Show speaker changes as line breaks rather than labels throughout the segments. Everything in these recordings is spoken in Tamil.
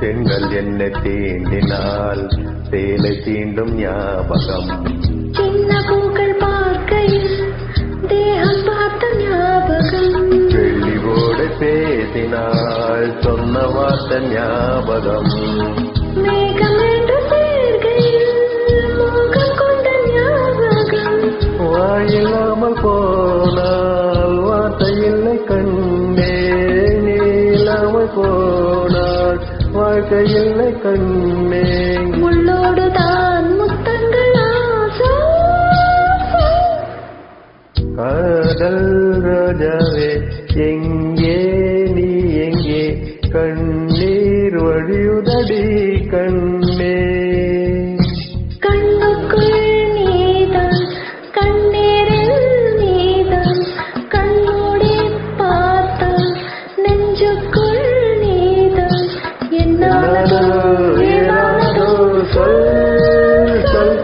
பெண்கள் என்ன தீண்டினால் சேலை தீண்டும் ஞாபகம்.
சின்ன பூக்கள் பார்க்கையில் தேகம் பார்த்த ஞாபகம்.
வெள்ளிவோடு பேசினால் சொன்ன வார்த்தை ஞாபகம்.
மேகம் என்று சேர்கையில் மோகம் கொண்ட ஞாபகம்.
வாயில்லாமல் போனால் வார்த்தை இல்லை கண்ணே, நீளாமல் போனால் வாழ்க்கை இல்லை கண்ணே.
முள்ளோடு தான் முத்தங்கள் ஆசை.
காதல் ரோஜாவே எங்கே நீ எங்கே, கண்ணீர் வழியுதடி கண்ணே.
கண்ணுக்குள் நீதான் கண்ணீரில் நீதான், கண்ணோடி பார்த்தால் நெஞ்சுக்குள் நீதான். என்னானதோ ஏனானதோ
சொல் சொல்.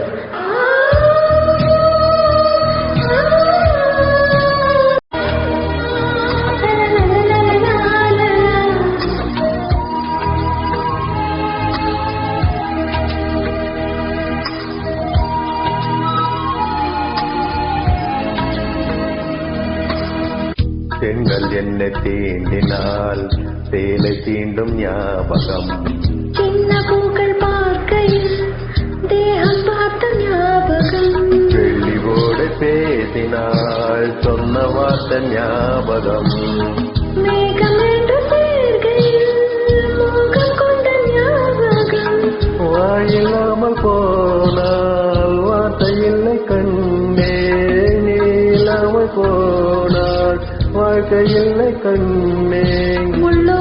பெண்கள் என்ன தீண்டினால் சேலை தீண்டும் ஞாபகம்.
சின்ன பூக்கள் பார்க்கையில் தேகம் பார்த்த ஞாபகம்.
வெள்ளிவோடு பேசினால் சொன்ன வார்த்தை ஞாபகம்.
மேகம் என்று சேர்கையில் மோகம் கொண்ட ஞாபகம்.
வாயில்லாமல் போனால் வார்த்தை இல்லை கண்ணே, நீளாமல் போனால் வாழ்க்கை இல்லை கண்ணே.
முள்ளோ